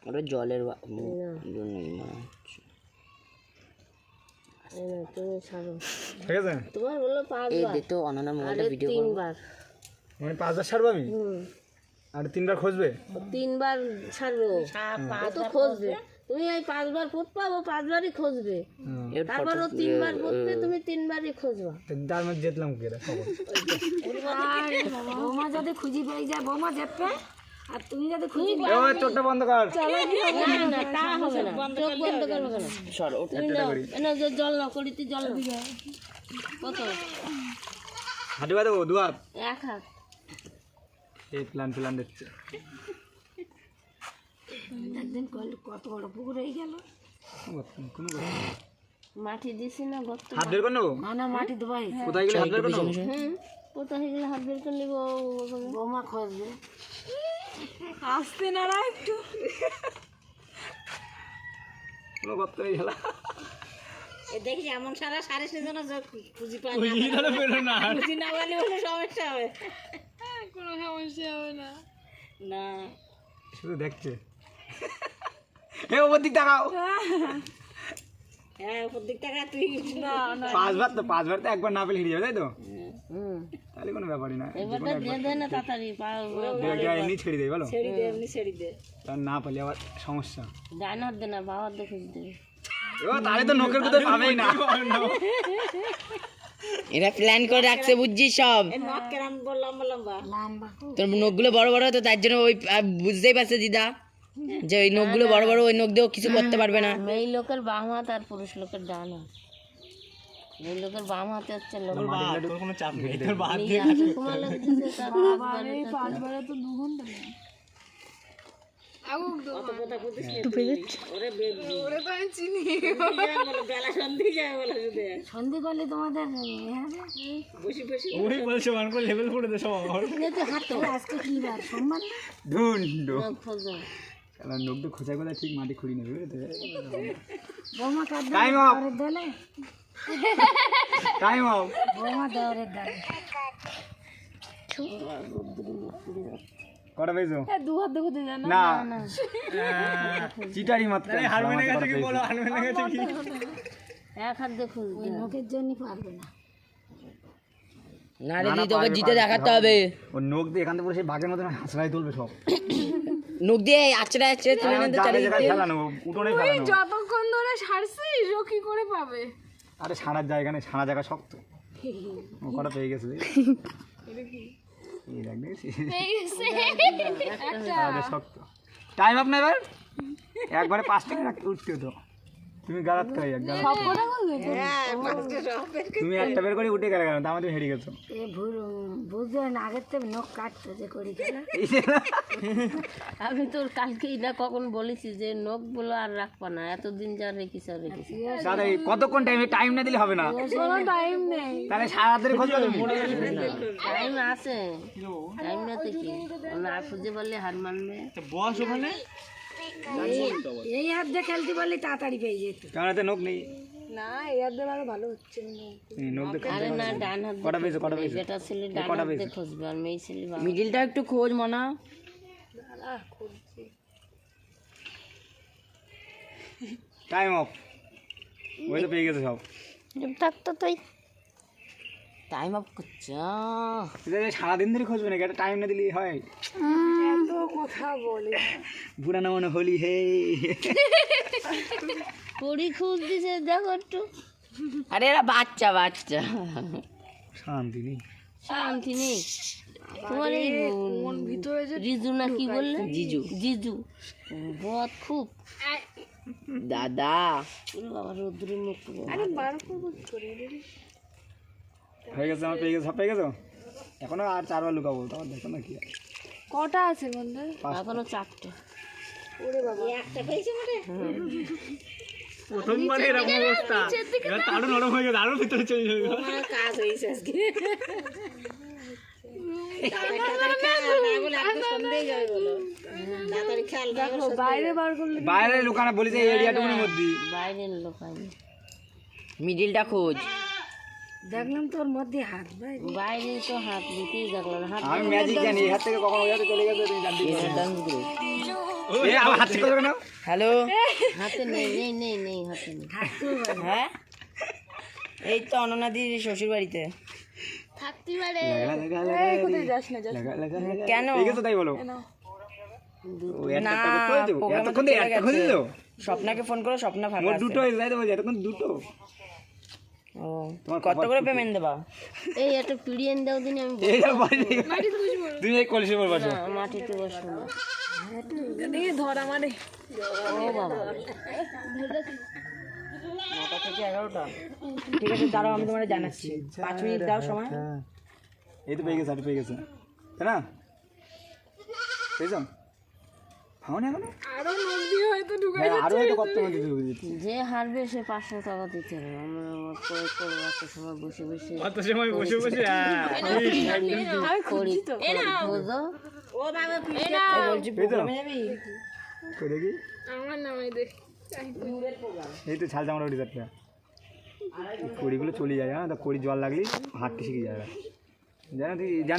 ওটা জলের জন্যই মনে হচ্ছে। তুমি ছাড়ো, ঠিক আছে? তোমার বললো 5 বার, এই তো অনন্যার মোবাইলটা ভিডিও 3 বার, মানে 5 বার ছাড়বো আমি, আর 3 বার খুঁজবে? 3 বার ছাড়বে ও, তো খুঁজবে। তুমি এই 5 বার পুত পাবো, 5 বারই খুঁজবে। তারপর ও 3 বার পুতবে, তুমি 3 বারই খুঁজবা। তার মধ্যে জিতলাম কি রে? বৌমা যদি খুঁজি পেয়ে যায়, বৌমা যেতে, আর তুমি যদি খুঁজি ওই চোখটা বন্ধ কর। না তা হবে না, চোখ বন্ধ করবে কেন? সর তুমি নাও, এনে যে জল নাও, করিতে জল নাও। কত? হাঁটু বাদে দু হাত। 1 হাত। এই প্ল্যান দেখছে। একদিন কত বড় পুকুর হয়ে গেল। কোনো কথা নেই। মাটি দিছি না গর্ত? হাত বের করে নেবো? না মাটি দেবাই, কোথায় গেলে হাত বের করে নেবো? কোথা হয়ে গেলে হাত বের করে নিব। বৌমা খুঁজবে। আসতে না একটু, কোনো গর্ত নেই খেলা। দেখি এমন সারা সাড়ে সেজন্য খুঁজি পাই না। খুঁজি না বলে হলে সমস্যা হবে। কোনো সমস্যা হবে না। না শুধু দেখছে। এ ওপর দিক তাকাও। হ্যাঁ উপর দিক টাকা তুই না না 5 বার তো 5 বার তো একবার না পেলে হেরে যাবে, তাই তো? তাহলে কোনো ব্যাপারই না। এবারটা দিয়ে দে না তাড়াতাড়ি, এমনি ছেড়ে দেয় বলো, ছেড়ে দে, এমনি ছেড়ে দে। তার না পেলে আবার সমস্যা। ডান হাত দে না, বাবা হাত দেখে দেবে। ও তাহলে তো নোকের কোথায় পাবেই না। এরা প্ল্যান করে রাখছে বুঝছিস সব। নখ কেরাম লম্বা লম্বা। লম্বা তোর নখগুলো বড় বড় তো তার জন্য ওই বুঝতেই পারছে দিদা যে ওই নখগুলো বড় বড়, ওই নখ দিয়েও কিছু করতে পারবে না। মেয়ে লোকের বাম হাত আর পুরুষ লোকের ডান হাত। মেয়ে লোকের বাম হাতে হচ্ছে লোক কোনো চাপ নেই, তোর বাদ তোমার লাগছে তার 5 বার। এই 5 বারে তো 2 ঘন্টা লাগে। কত কথা বলছিস ওরে বেবি, ওরে তো আমি চিনি। বলে বেলা সন্ধে যায় বলে যদি সন্ধে করলে তোমাদের বসে বসে ওই বলছে মান করে লেভেল করে দে সব আমার। হাতে আজকে কি বার? সোমবার। ধুন্ডো খোঁজো। শালা নোক তো খোঁচায় কোথায় ঠিক মাটি খুঁড়ি নেবে। বৌমা কাটবে টাইম আপ, দেওয়ারের দলে, টাইম আপ। বৌমা দেওয়ারের দলে। কটা পেয়েছো? 2 হাত দেখো দিদা না। না চিটারি মাত্র। হারমেনের কাছে কি বলো? হারমেনের কাছে কি? 1 হাত দেখুন। ওই নোকের জন্য পারবে না। না রে দিদি, তোকে জিতে দেখাতে হবে। ও নোক দিয়ে এখান থেকে পুরো সেই বাঘের মতন হাসড়াই তুলবে সব। নখ দিয়ে আছড়া আছড়ে তুলে নিতে চালিয়ে দিতে। খেলানো উঠোনে খেলানো। যতক্ষণ ধরে ছাড়ছিস ও কি করে পাবে? আরে সারার জায়গা নেই, সারা জায়গা শক্ত। ও কটা পেয়ে গেছে? এই দেখ দেখছিস? সারাটা শক্ত। টাইম আপ না এবার? একবারে 5 টাকা উঠতে হতো। তুমি গারাত খাই এক গারাত। তুমি একটা বের করে উঠে গেলে কেন? তা আমাদের হেরে গেছো। এ বুঝবে না, আগের থেকে নখ কাটতো যে করি খেলা। আমি তোর কালকেই না কখন বলেছি যে নখ বলো আর রাখবা না, এতদিন যা রেখেছি আর রেখেছি। দাদা এই কতক্ষণ টাইম না দিলে হবে না? কোনো টাইম নেই। তাহলে সারা রাতের খোঁজ তুমি। টাইম আছে, টাইম না তো কি না খুঁজে বললে হার মানবে। বস ওখানে এই হাত দিয়ে খেলতে পারলে তাড়াতাড়ি পেয়ে যেত। কারণ এতে নোক নেই। না এর দিয়ে ভালো ভালো হচ্ছে না। নোক দেখে আরে না ডান হাত কটা পেয়েছো? কটা পেয়েছো? যেটা ছেলে ডান হাত দিয়ে খুঁজবে আর মেয়ে ছেলে বাম। মিডিলটা একটু খোঁজ মনা। Time of. ওই তো পেয়ে গেছে সব। থাকতো তাই টাইম আপ করছে। সারাদিন ধরে খুঁজবে নাকি? একটা টাইম না দিলে হয়? এত কথা বলে বুড়া না মনে হলি হে। পড়ি খুঁজ দিছে দেখো একটু। আরে এরা বাচ্চা বাচ্চা, শান্তি নেই। শান্তি নেই। তোমার এই ভিতরে যে রিজু না কি বললে? জিজু। জিজু বদ খুব। দাদা ওরে বাবা রোদ্রে মুখ পুরো। আরে বার করবো কি করে? হয়ে গেছে, আমার পেয়ে গেছে, সব পেয়ে গেছো? এখনো আর 4 বার লুকাবো, তারপর দেখো না কি হয়। কটা আছে বন্ধু? এখনো 4টে। ওরে বাবা একটা পেয়েছি মানে প্রথমবারে এরকম অবস্থা, এবার আরো নরম হয়ে গেছে, আরো ভিতরে চলে যাবে। আমার কাজ হয়েছে আজকে। বাইরে বার করলে বাইরে লুকানো বলি যে এরিয়াটুকুর মধ্যে। বাইরের লোক আমি মিডিলটা খোঁজ। দেখলাম তোর মধ্যে হাত ভাই বাইরে তো হাত দিতেই দেখলাম হাত আমি ম্যাজিক জানি এই হাত থেকে কখন ওই হাতে চলে গেছে তুমি জানতে পারো এই আমার হাত থেকে করবে না হ্যালো হাতে নেই নেই নেই নেই হাতে নেই হ্যাঁ এই তো অননাদির শ্বশুর বাড়িতে থাকতে পারে কেন ঠিক আছে তাই বলো ও না একটা করতে হয়েছে প্রোগ্রামে এতক্ষণ দিয়ে একটা খুঁজে দাও স্বপ্নাকে ফোন করো স্বপ্না ফাঁকা মোট আছে দুটো হয়েছে তাই তো বলছি এতক্ষণ দুটো ও কত করে পেমেন্ট দেবা এই একটা পিড়িয়ে দাও দিন আমি এই যা বাড়ি তুমি এই কলসি বল বসো মাটিতে বসবো না ধর আমারে ও বাবা 9টা থেকে 11টা ঠিক আছে দাঁড়াও আমি তোমার জানাচ্ছি 5 মিনিট দাও সময় এই তো পেয়ে গেছে পেয়ে গেছে তাই না পেয়েছ খাওয়া না এখন আরো নদী হয়তো ঢুকে আরো হয়তো কত মধ্যে ঢুকে দিচ্ছি যে হারবে সে 500 টাকা দিতে হবে আমরা করে করে একটা সময় বসে বসে কত সময় বসে বসে করি বোঝো এই বলছি প্রোগ্রামে যাবি কই দেখি আমার নামে দেখ এই তো ছাল চামড়া উঠে যাচ্ছে কড়িগুলো চলে যায় জানো তো কড়ি জল লাগলে হাতটি শিখে যায় জানো তুই জান